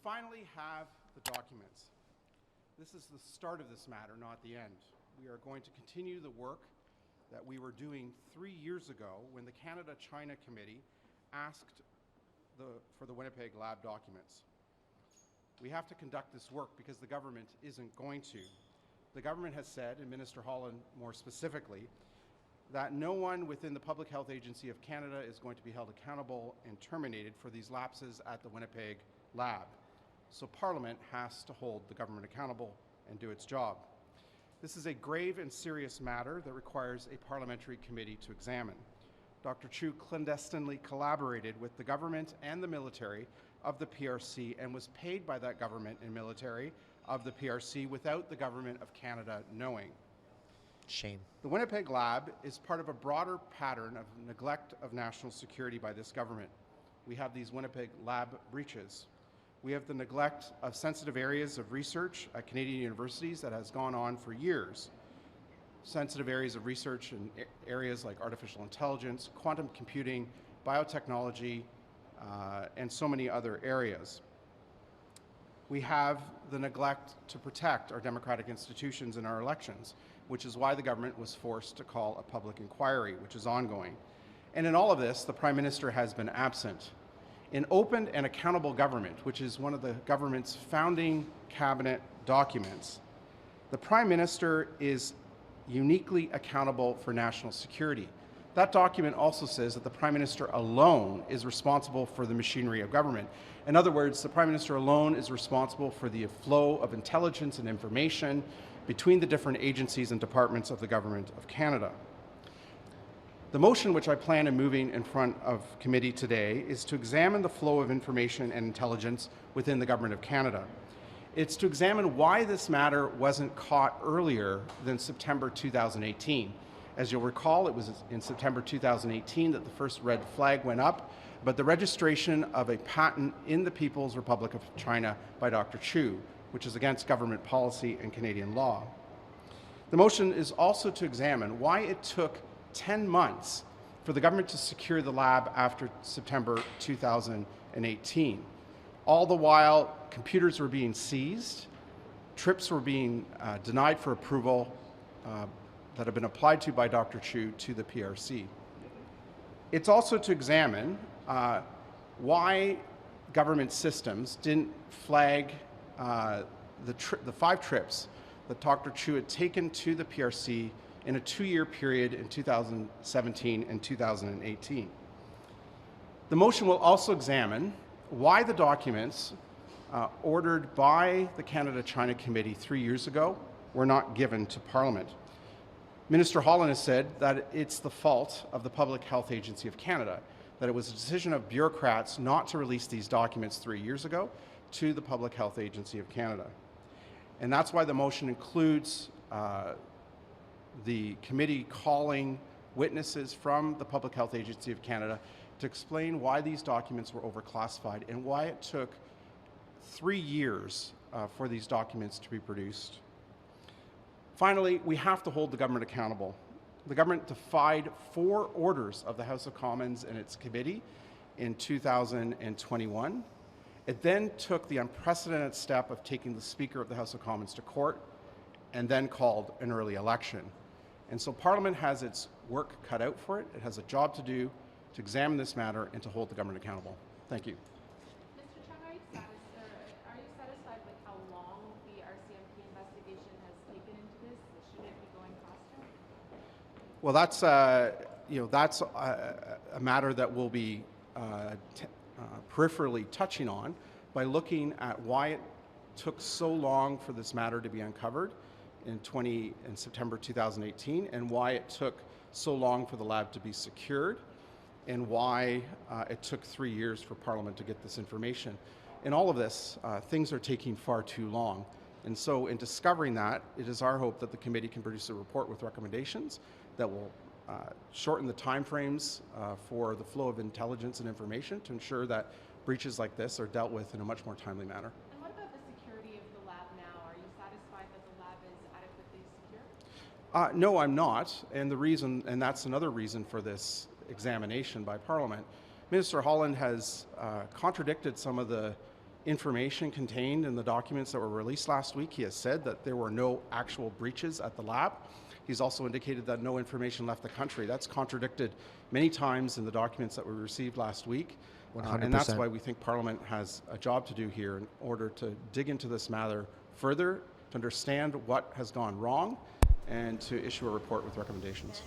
finally have the documents. This is the start of this matter, not the end. We are going to continue the work that we were doing 3 years ago when the Canada-China Committee asked for the Winnipeg lab documents. We have to conduct this work because the government isn't going to. The government has said, and Minister Holland more specifically, that no one within the Public Health Agency of Canada is going to be held accountable and terminated for these lapses at the Winnipeg lab. So Parliament has to hold the government accountable and do its job. This is a grave and serious matter that requires a parliamentary committee to examine. Dr. Chu clandestinely collaborated with the government and the military of the PRC and was paid by that government and military of the PRC without the Government of Canada knowing. Shame. The Winnipeg lab is part of a broader pattern of neglect of national security by this government. We have these Winnipeg lab breaches. We have the neglect of sensitive areas of research at Canadian universities that has gone on for years. Sensitive areas of research in areas like artificial intelligence, quantum computing, biotechnology, and so many other areas. We have the neglect to protect our democratic institutions and our elections, which is why the government was forced to call a public inquiry, which is ongoing. And in all of this, the Prime Minister has been absent. In open and accountable government, which is one of the government's founding cabinet documents, the Prime Minister is uniquely accountable for national security. That document also says that the Prime Minister alone is responsible for the machinery of government. In other words, the Prime Minister alone is responsible for the flow of intelligence and information between the different agencies and departments of the Government of Canada. The motion which I plan on moving in front of committee today is to examine the flow of information and intelligence within the Government of Canada. It's to examine why this matter wasn't caught earlier than September 2018. As you'll recall, it was in September 2018 that the first red flag went up, but the registration of a patent in the People's Republic of China by Dr. Chu, which is against government policy and Canadian law. The motion is also to examine why it took 10 months for the government to secure the lab after September 2018. All the while, computers were being seized, trips were being denied for approval that have been applied to by Dr. Chu to the PRC. It's also to examine why government systems didn't flag the 5 trips that Dr. Chu had taken to the PRC in a 2-year period in 2017 and 2018. The motion will also examine why the documents ordered by the Canada-China Committee 3 years ago were not given to Parliament. Minister Holland has said that it's the fault of the Public Health Agency of Canada, that it was a decision of bureaucrats not to release these documents 3 years ago to the Public Health Agency of Canada. And that's why the motion includes the committee calling witnesses from the Public Health Agency of Canada to explain why these documents were overclassified and why it took 3 years for these documents to be produced. Finally, we have to hold the government accountable. The government defied 4 orders of the House of Commons and its committee in 2021. It then took the unprecedented step of taking the Speaker of the House of Commons to court and then called an early election. And so Parliament has its work cut out for it. It has a job to do to examine this matter and to hold the government accountable. Thank you. Mr. Chong, are you satisfied with how long the RCMP investigation has taken into this? Should it be going faster? Well, that's a matter that we'll be peripherally touching on by looking at why it took so long for this matter to be uncovered in September 2018, and why it took so long for the lab to be secured, and why it took 3 years for Parliament to get this information. In all of this, things are taking far too long. And so in discovering that, it is our hope that the committee can produce a report with recommendations that will shorten the timeframes for the flow of intelligence and information to ensure that breaches like this are dealt with in a much more timely manner. And what about the security of the lab now? Are you satisfied that the lab is adequately secure? No, I'm not. And that's another reason for this examination by Parliament. Minister Holland has contradicted some of the information contained in the documents that were released last week. He has said that there were no actual breaches at the lab. He's also indicated that no information left the country. That's contradicted many times in the documents that we received last week. 100%. And that's why we think Parliament has a job to do here in order to dig into this matter further, to understand what has gone wrong, and to issue a report with recommendations.